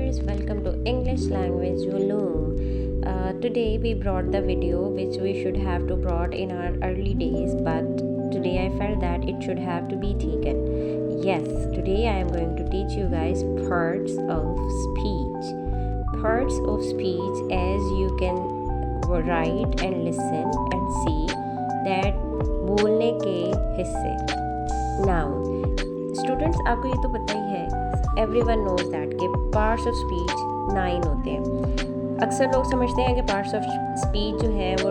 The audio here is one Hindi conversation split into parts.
viewers, welcome to English Language Volume. Today we brought the video which we should have to brought in our early days, but today I felt that it should have to be taken. Yes, today I am going to teach you guys parts of speech. Parts of speech, as you can write and listen and see that बोलने के हिस्से. Now, स्टूडेंट्स आपको ये तो पता ही है, एवरीवन नोज दैट कि पार्ट्स ऑफ स्पीच 9 होते हैं. अक्सर लोग समझते हैं कि पार्ट्स ऑफ स्पीच जो है वो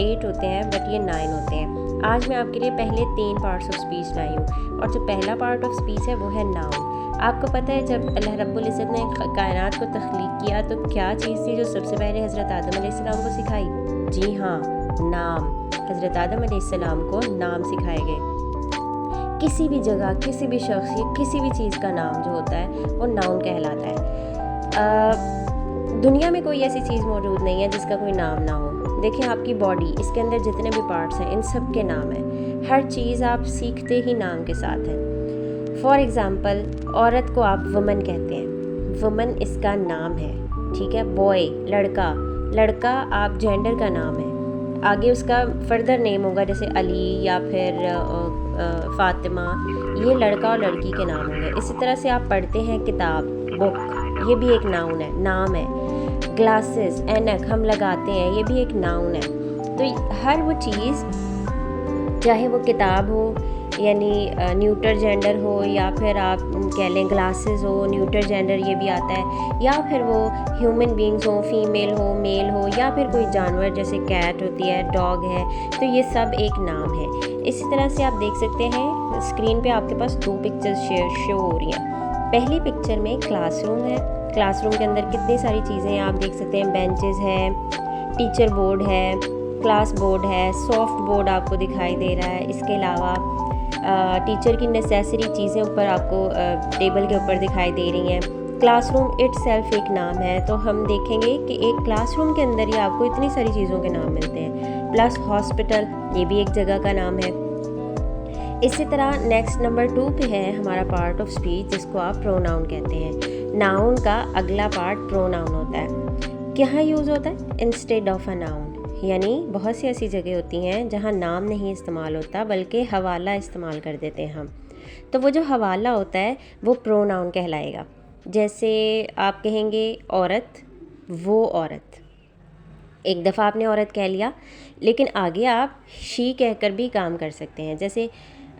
8 होते हैं, बट ये 9 होते हैं. आज मैं आपके लिए पहले 3 पार्ट्स ऑफ स्पीच लाई हूँ, और जो पहला पार्ट ऑफ स्पीच है वो है नाउन. आपको पता है जब अल्लाह रब्बुल इज़्ज़त ने कायनात को तख्लीक किया तो क्या चीज़ थी जो सबसे पहले हज़रत आदम अलैहिस्सलाम को सिखाई? जी हाँ, नाम. हज़रत आदम अलैहिस्सलाम को नाम सिखाए गए. किसी भी जगह, किसी भी शख्स या किसी भी चीज़ का नाम जो होता है वो नाउन कहलाता है. दुनिया में कोई ऐसी चीज़ मौजूद नहीं है जिसका कोई नाम ना हो. देखिए आपकी बॉडी, इसके अंदर जितने भी पार्ट्स हैं इन सब के नाम हैं. हर चीज़ आप सीखते ही नाम के साथ है. फॉर एग्ज़ाम्पल, औरत को आप वुमन कहते हैं. वुमन इसका नाम है, ठीक है. बॉय, लड़का. लड़का आप जेंडर का नाम है. आगे उसका फर्दर नेम होगा, जैसे अली या फिर फ़ातिमा. ये लड़का और लड़की के नाम होंगे. इसी तरह से आप पढ़ते हैं किताब, बुक, ये भी एक नाउन है, नाम है. ग्लासेस, ऐनक हम लगाते हैं, ये भी एक नाउन है. तो हर वो चीज़, चाहे वो किताब हो यानी न्यूटर जेंडर हो, या फिर आप कह लें ग्लासेस हो, न्यूटर जेंडर ये भी आता है, या फिर वो ह्यूमन बींग्स हो, फीमेल हो, मेल हो, या फिर कोई जानवर जैसे कैट होती है, डॉग है, तो ये सब एक नाम है. इसी तरह से आप देख सकते हैं स्क्रीन पे आपके पास 2 पिक्चर्स शो हो रही हैं. पहली पिक्चर में क्लासरूम है. क्लासरूम के अंदर कितनी सारी चीज़ें हैं आप देख सकते हैं. बेंचेस है, टीचर बोर्ड है, क्लास बोर्ड है, सॉफ्ट बोर्ड आपको दिखाई दे रहा है. इसके अलावा टीचर की नेसेसरी चीज़ें ऊपर आपको टेबल के ऊपर दिखाई दे रही हैं. क्लासरूम इटसेल्फ एक नाम है. तो हम देखेंगे कि एक क्लासरूम के अंदर ही आपको इतनी सारी चीज़ों के नाम मिलते हैं. प्लस हॉस्पिटल, ये भी एक जगह का नाम है. इसी तरह नेक्स्ट नंबर 2 पे है हमारा पार्ट ऑफ स्पीच, जिसको आप प्रोनाउन कहते हैं. नाउन का अगला पार्ट प्रोनाउन होता है. कहाँ यूज़ होता है? Instead of a noun. यानी बहुत सी ऐसी जगह होती हैं जहाँ नाम नहीं इस्तेमाल होता, बल्कि हवाला इस्तेमाल कर देते हैं हम. तो वो जो हवाला होता है वो प्रोनाउन कहलाएगा. जैसे आप कहेंगे औरत, वो औरत. एक दफ़ा आपने औरत कह लिया, लेकिन आगे आप शी कहकर भी काम कर सकते हैं. जैसे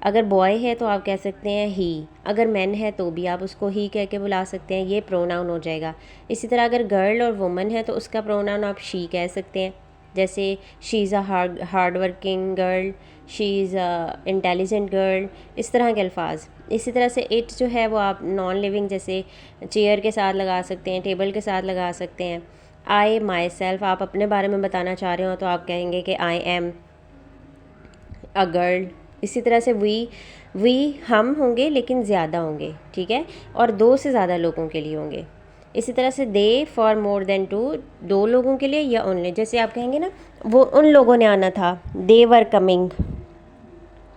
अगर बॉय है तो आप कह सकते हैं ही. अगर मैन है तो भी आप उसको ही कह के बुला सकते हैं, ये प्रोनाउन हो जाएगा. इसी तरह अगर गर्ल और वुमन है तो उसका प्रोनाउन आप शी कह सकते हैं. जैसे she is a hard working girl, she is a intelligent girl, इस तरह के अल्फाज. इसी तरह से इट जो है वो आप नॉन लिविंग, जैसे चेयर के साथ लगा सकते हैं, टेबल के साथ लगा सकते हैं. आई, माई सेल्फ, आप अपने बारे में बताना चाह रहे हो तो आप कहेंगे कि आई एम अ गर्ल. इसी तरह से वी हम होंगे लेकिन ज़्यादा होंगे, ठीक है, और 2 से ज़्यादा लोगों के लिए होंगे. इसी तरह से दे फॉर मोर देन 2, 2 लोगों के लिए, या ओनली. जैसे आप कहेंगे ना वो उन लोगों ने आना था, दे वर कमिंग,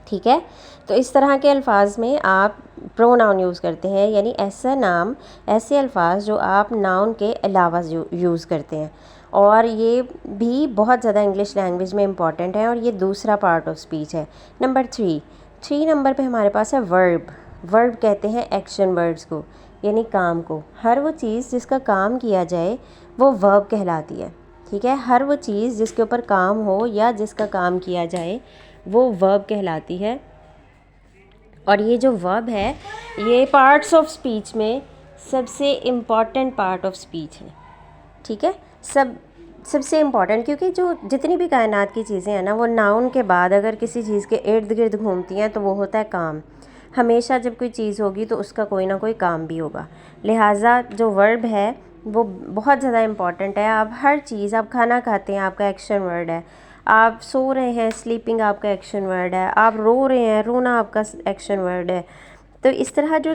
ठीक है. तो इस तरह के अल्फाज में आप प्रोनाउन यूज़ करते हैं, यानी ऐसा नाम, ऐसे अल्फाज जो आप नाउन के अलावा यूज़ करते हैं. और ये भी बहुत ज़्यादा इंग्लिश लैंग्वेज में इम्पॉर्टेंट है, और ये दूसरा पार्ट ऑफ स्पीच है. नंबर 3 नंबर पे हमारे पास है वर्ब. वर्ब कहते हैं एक्शन वर्ड्स को, यानी काम को. हर वो चीज़ जिसका काम किया जाए वो वर्ब कहलाती है, ठीक है. हर वो चीज़ जिसके ऊपर काम हो या जिसका काम किया जाए वो वर्ब कहलाती है. और ये जो वर्ब है ये पार्ट्स ऑफ स्पीच में सबसे इम्पॉर्टेंट पार्ट ऑफ स्पीच है, ठीक है. सबसे इम्पॉर्टेंट, क्योंकि जो जितनी भी कायनात की चीज़ें हैं ना, वो नाउन के बाद अगर किसी चीज़ के इर्द गिर्द घूमती हैं तो वो होता है काम. हमेशा जब कोई चीज़ होगी तो उसका कोई ना कोई काम भी होगा. लिहाजा जो वर्ब है वो बहुत ज़्यादा इम्पॉर्टेंट है. आप हर चीज़, आप खाना खाते हैं, आपका एक्शन वर्ड है. आप सो रहे हैं, स्लीपिंग आपका एक्शन वर्ड है. आप रो रहे हैं, रोना आपका एक्शन वर्ड है. तो इस तरह जो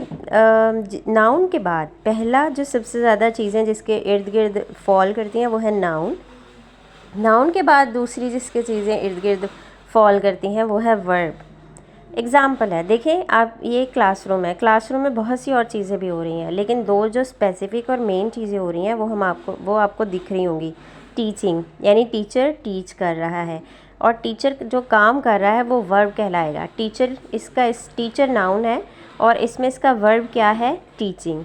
नाउन के बाद पहला जो सबसे ज़्यादा चीज़ें जिसके इर्द गिर्द फॉल करती हैं वो है नाउन. नाउन के बाद दूसरी जिसके चीज़ें इर्द गिर्द फॉल करती हैं वो है वर्ब. एग्ज़ाम्पल है, देखें आप, ये क्लासरूम है, क्लासरूम में बहुत सी और चीज़ें भी हो रही हैं, लेकिन दो जो स्पेसिफ़िक और मेन चीज़ें हो रही हैं वो आपको दिख रही होंगी। टीचिंग यानी टीचर टीच कर रहा है, और टीचर जो काम कर रहा है वो वर्ब कहलाएगा। टीचर टीचर नाउन है और इसमें इसका वर्ब क्या है, टीचिंग।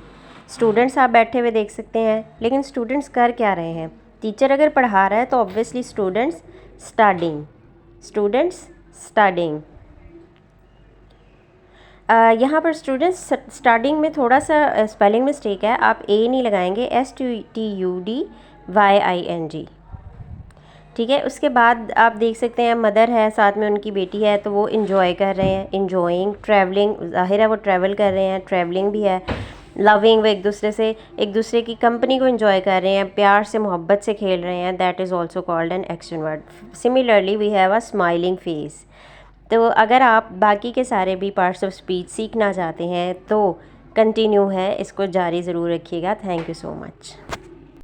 स्टूडेंट्स आप बैठे हुए देख सकते हैं, लेकिन स्टूडेंट्स कर क्या रहे हैं? टीचर अगर पढ़ा रहा है तो ऑब्वियसली स्टूडेंट्स स्टडिंग। यहाँ पर स्टूडेंट्स स्टार्टिंग में थोड़ा सा स्पेलिंग मिस्टेक है, आप ए नहीं लगाएंगे, STUDYING। ठीक है, उसके बाद आप देख सकते हैं मदर है, साथ में उनकी बेटी है, तो वो इन्जॉय कर रहे हैं, इन्जॉइंग। ट्रैवलिंग, ज़ाहिर है वो ट्रैवल कर रहे हैं, ट्रैवलिंग भी है। लविंग, वो एक दूसरे की कंपनी को इन्जॉय कर रहे हैं, प्यार से मोहब्बत से खेल रहे हैं, that is also called an action word. Similarly we have a smiling face. तो अगर आप बाकी के सारे भी पार्ट्स ऑफ स्पीच सीखना चाहते हैं तो कंटिन्यू है, इसको जारी ज़रूर रखिएगा। Thank you so much.